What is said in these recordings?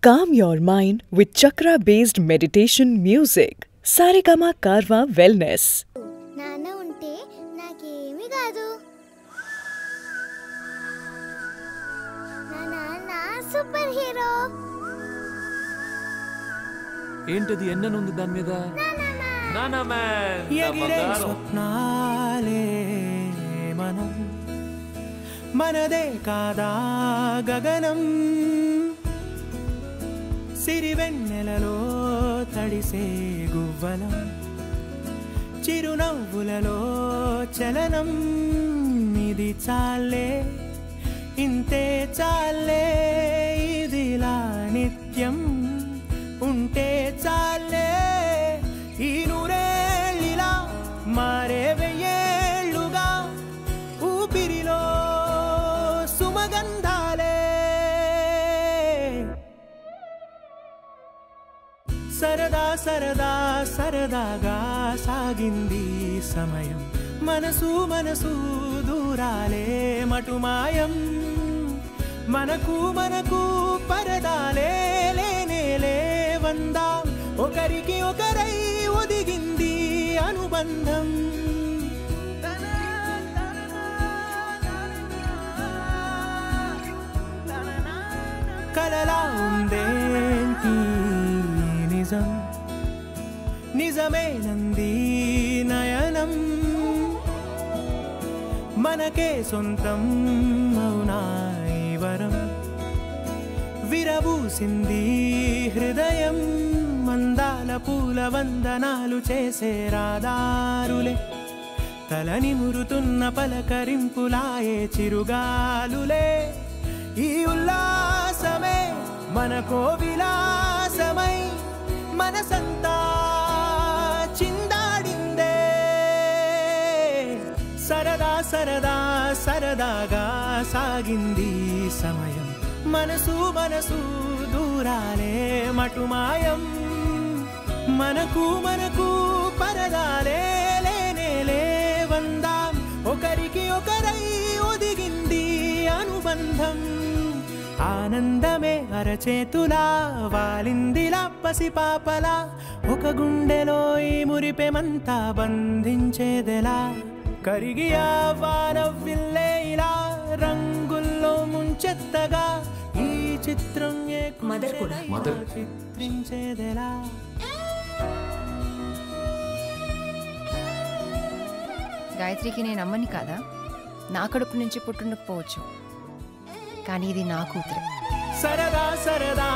Calm your mind with chakra-based meditation music. Saregama Karwa Wellness. నాన్న ఉంటే నాకేమీ కాదు. నా నాన్న సూపర్ హీరో. ఏంటది ఎన్ననుంది దాని మీద? నానా మ్యాన్. ఎగిరే స్వప్నాలే మనం మనదే కాదా గగనం సిరివెన్నెలలో తడిసే గువ్వలం చిరునవ్వులలో చలనం ఇది చాలే ఇంతే చాలే ఇదిలా నిత్యం ఉంటే చాలే ఈ నూరేళ్ళిలా మారే వెయ్యేళ్ళుగా ఊపిరిలో సుమగంధాలే సరదా సరదా సరదాగా సాగింది సమయం మనసు మనసు దూరాలే మటుమాయం మనకు మనకు పరదాలే లేనే లేవందాం ఒకరికి ఒకరై ఒదిగింది అనుబంధం కలలా ఉందేంటి నిజం నిజమేనంది నయనం మనకే సొంతం అవునాయి వరం విరబూసింది హృదయం మందాల పూల వందనాలు చేసే రాదారులే తలని మురుతున్న పలకరింపులాయే చిరుగాలులే ఈ ఉల్లాసమే మనకో విలాసమై మనసంతా చిందాడిందే సరదా సరదా సరదాగా సాగింది సమయం మనసు మనసు దూరాలే మటుమాయం మనకు మనకు పరదాలే లేనే లేవందాం ఒకరికి ఒకరై ఒదిగింది అనుబంధం ఆనందమే అరచేతులా వాలిందిలా పసిపాపలా ఒక గుండెలో ఈ మురిపెమంతా బంధించేదెలా కరిగి ఆ వానవిల్లే ఇలా రంగుల్లో ముంచెత్తగా ఈ చిత్రం చిత్రించేదెలా గాయత్రికి నేను అమ్మని కాదా నా కడుపు నుంచి పుట్టుండకపోవచ్చు కానీ ఇది నా కూతురు సరదా సరదా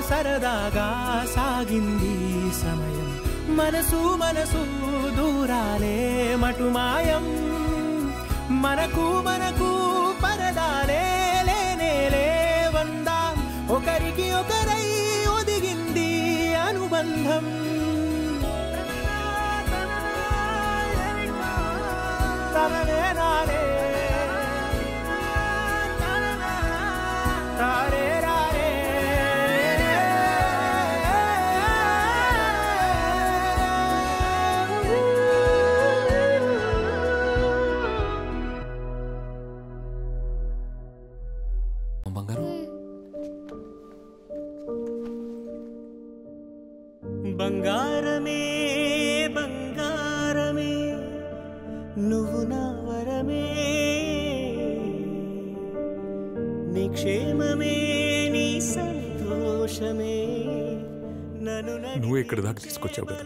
సరదాగా సాగింది సమయం మనసు మనసు దూరాలే మటుమాయం మనకు మనకు పరదాలే లేనే లేవందాం ఒకరికి ఒకరై ఒదిగింది అనుబంధం తననే నానే రారే రారే బంగారు బంగారమే బంగారమే నువ్వు నా వరమే నీ క్షేమమే నీ సంతోషమే నన్ను నువ్వు ఇక్కడి దాకా తీసుకొచ్చావు కదా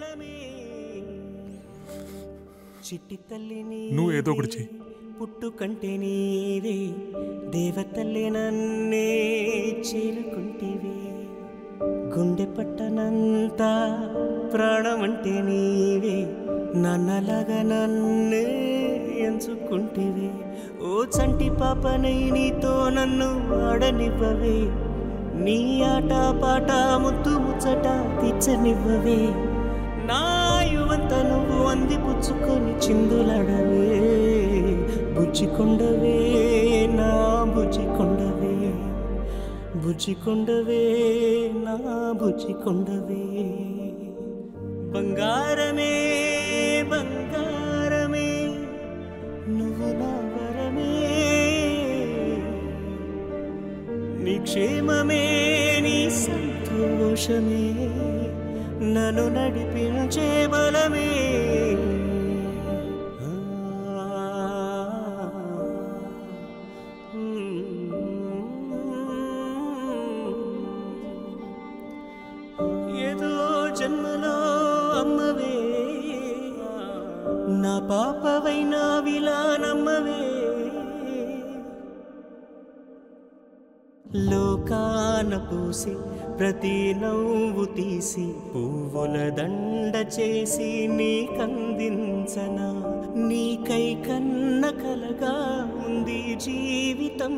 చిట్టి తల్లిని నువ్వు ఏదో ఒకటి చెయ్యి పుట్టు కంటే నీవే దేవతల్లే నన్నే చేరుకుంటేవే గుండె పట్టనంత ప్రాణం అంటే నీవే నన్నలాగా నన్నే ఎంచుకుంటేవే ఓ చంటి పాపనై నీతో నన్ను ఆడనివ్వవే నీ ఆట పాట ముద్దు ముచ్చట తీర్చనివ్వవే నా యువంత నువ్వు అందిపుచ్చుకొని చిందులాడవే బుజ్జికొండవే నా బుజ్జికొండవే బుజ్జికొండవే నా బుజ్జికొండవే బంగారమే బంగారమే నువ్వు నా వరమే నీ క్షేమమే నీ సంతోషమే సంతోషమే నన్ను నడిపించే బలమే ఏదో జన్మలో అమ్మవే నా పాపవైనా విలానమ్మవే లోకాన పూసి ప్రతి నవ్వు తీసి పువ్వుల దండ చేసి నీకందించనా నీకై కన్న కలగా ఉంది జీవితం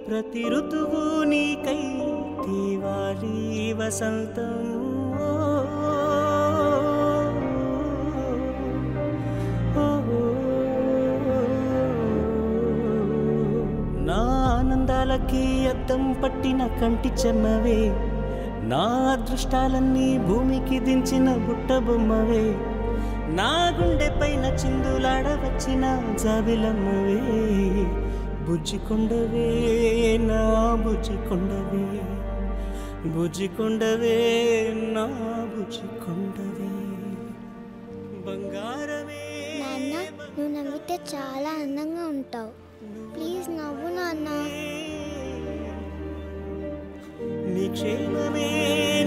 ప్రతి ఋతువు నీకై దీవాలి వసంతం నా ఆనందాలకి అద్దం పట్టిన కంటి చెమ్మవే నా అదృష్టాలన్నీ భూమికి దించిన బుట్ట బొమ్మవే నా గుండె పైన చిందులాడవచ్చిన జాబిలమ్మవే బుజ్జికొండవే నా బుజ్జికొండవే బుజ్జికొండవే నా బుజ్జికొండవే బంగారమే నాన్న నువ్వు నవ్వితే చాలా అందంగా ఉంటావు ప్లీజ్ నవ్వు నాన్న నీ క్షేమమే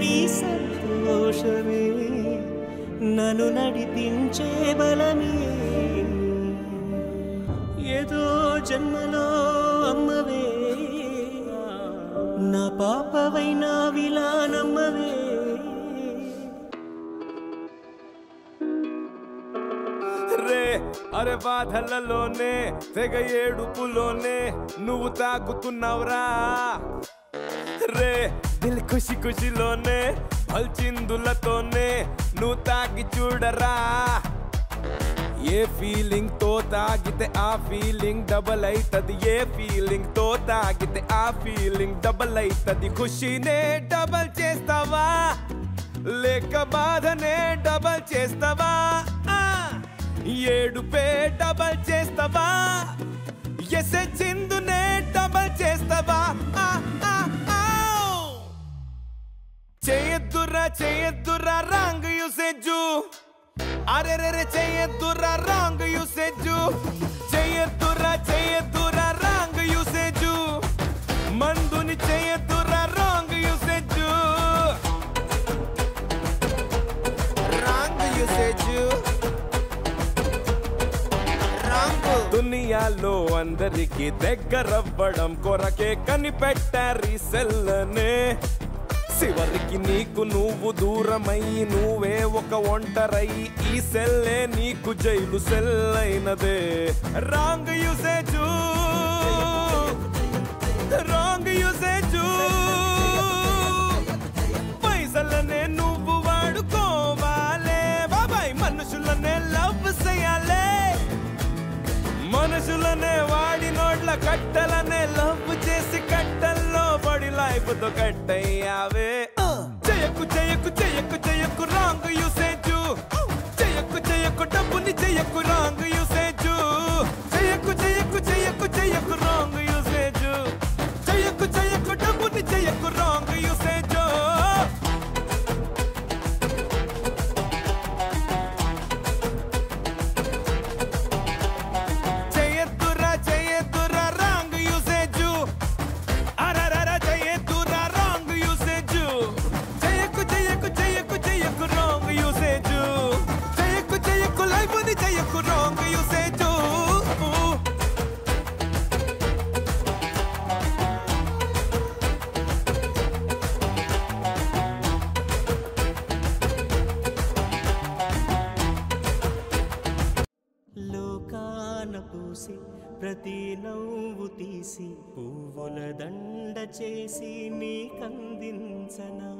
నీ సంతోషమే నన్ను నడిపించే బలమే ఏదో జన్మలో అమ్మవే నా పాపవైనా విలానమ్మవే రే అరే బాధలలోనే తెగ ఏడుపులోనే నువ్వు తాగుతున్నావురా రే దిల్ ఖుషి ఖుషిలోనే పల్చిందులతోనే నువ్వు తాగి చూడరా ఏ ఫీలింగ్ తో తాగితే ఆ ఫీలింగ్ డబల్ అయితది ఏ ఫీలింగ్ తో తాగితే ఆ ఫీలింగ్ డబల్ అయితది ఖుషినే డబల్ చేస్తావా లేక బాధనే డబల్ చేస్తావా ఏడుపే డబల్ చేస్తావా ఎసే చిందునే డబల్ చేస్తావా చేయద్దురా రాంగ్ యూసేజు అరే రే చేయద్దురా రాంగ్ యూసేజు చేయద్దురా రాంగ్ యూసేజు మందుని చేయద్దురా రాంగ్ యూసేజు రాంగ్ యూసేజు దునియాలో అందరికి దగ్గరవ్వడం కొరకే కనిపెట్టారు ఈ సెల్లనే చివరికి నీకు నువ్వు దూరమై నువ్వే ఒక ఒంటరై ఈ సెల్లే నీకు జైలు సెల్లైనదే రాంగ్ యూసేజు రాంగ్ యూసేజు పైసలనే నువ్వు వాడుకోవాలే బాబాయ్ మనుషులనే లవ్ చేయాలే మనుషులనే వాడి నోట్ల కట్టలనే లవ్ చేసి కట్టల్లో పడి లైఫ్ తో కట్టయ్యావే చెయ్యకు రాంగ్ యూసేజు చెయ్యకు డబ్బుని చెయ్యకు రాంగ్ యూసేజు చెయ్యకు రాంగ్ యూసేజు చెయ్యకు డబ్బుని చెయ్యకు రాంగ్ యూసేజు లోకాన పూసి ప్రతి నవ్వు తీసి పువ్వుల దండ చేసి నీకందించనా